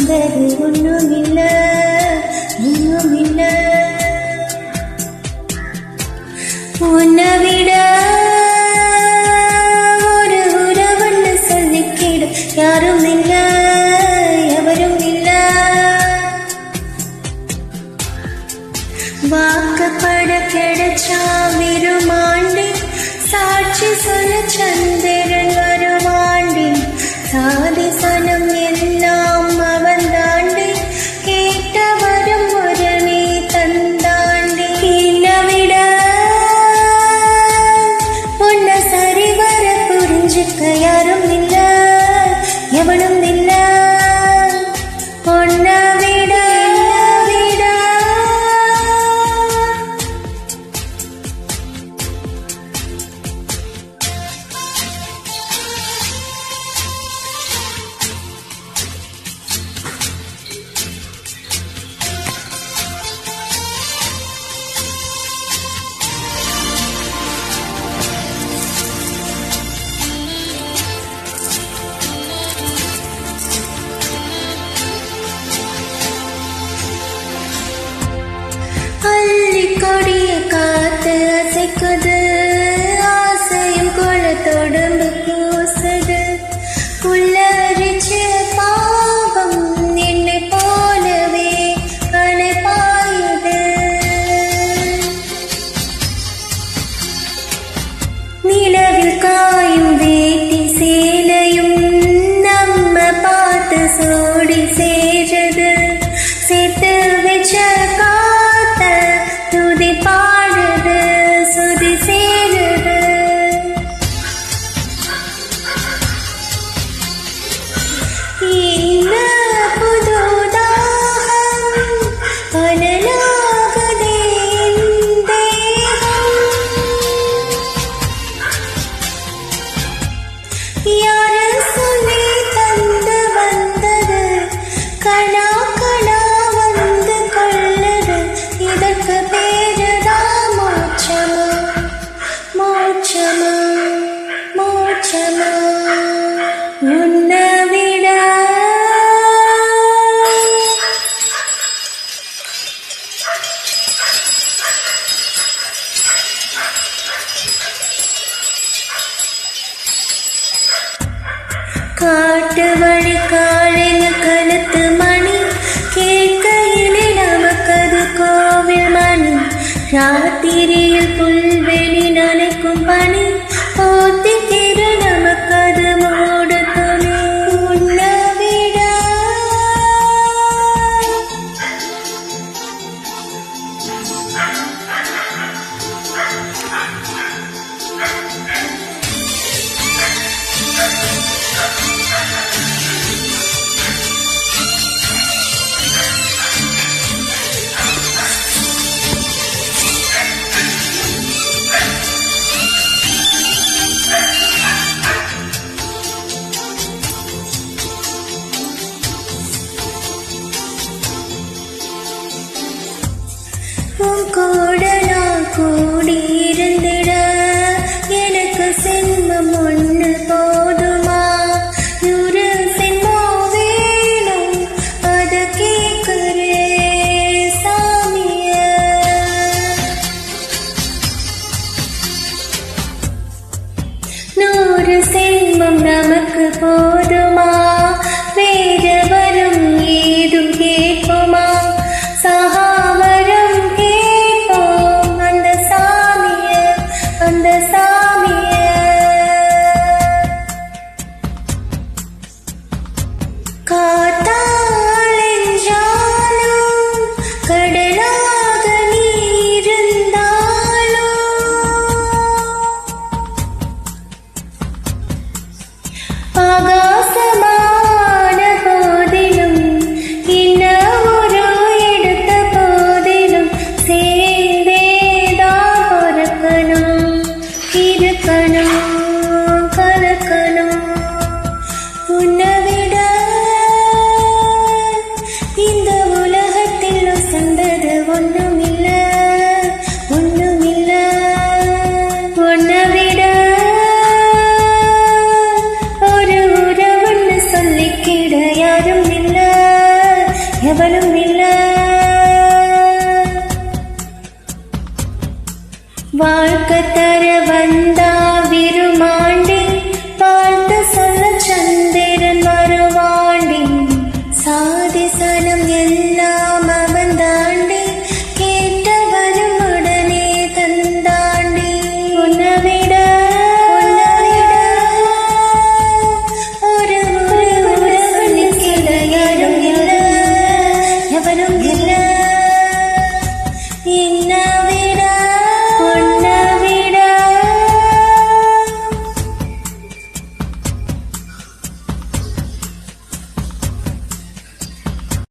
வந்தது ஒண்ணுமில்ல ஒண்ணுமில்ல. உன்னை விட ஒரு உறவுன்னு சொல்லிக்கிட யாரும் இல்ல எவரும் இல்ல. வாக்கப்பட கிடைச்சா விருமாண்டி சாட்சி சொல்ல சந்திரன் வருவாண்டி. சாதி சனம் எல்லாம் அவன் தாண்டி கேட்ட வரும் உறவே தந்தாண்டி. என்னை விட உன்னை சரிவர புரிஞ்சுக்க யாரும் இல்ல எவனும் இல்ல. உன்னை விட கொடிய காத்து அசைக்குது ஆசையும் குளத்தொடம்பு கூசுது. புல்லரிச்ச பாவம் என்னை போலவே அணை பாயுது. நிலவில் காயும் வேட்டி சேலையும் நம்ம பார்த்து சோடி சேருது. சேர்த்து வச்ச துதி பாடுது சுதி சேருது. இந்த புதுதாகம் பலனாகுதே தேகம். யாரு சொல்லி தந்து வந்தது கணா கணா வந்து கொள்ளுது. இதற்கு பேருதான் மோட்சமா மோட்சமா மோட்சமா. உன்னை விட காட்டு வழி காளைங்க கழுத்து மணி கேட்கையிலே நமக்கது கோவில் மணி. ராத்திரியில் புல்வெளி நனைக்கும் பணி போத்தி திரு நமக்கது மூடு துணி. உன்னை விட உன் கூட நான் கூடி இருந்திட எனக்கு சிம்மம் ஒன்று போதுமா? 100 சிம்மம் வேணும் அது கேட்குறே சாமிய. 100 சிம்மம் நமக்கு போதுமா? வேறு வரும் ஏதும் கேட்போமா? சகாவரம் கேட்போம் அந்த சாமிய அந்த சாமிய. காத்தாலெஞ்சாலும் கடலாக நீ இருந்தாலும் ஆகாசமான போதிலும் இன்ன ஒரு எடுத்த போதிலும் சேர்ந்தேதான் பொறுக்கணும் இருக்கணும் கலக்கணும். உன்னை விட இந்த உலகத்தில் சந்தது ஒண்ணுமில்ல ஒண்ணுமில்ல. உன்னை விட ஒரு உறவு எவனும் இல்ல. வாழ்க்கை தர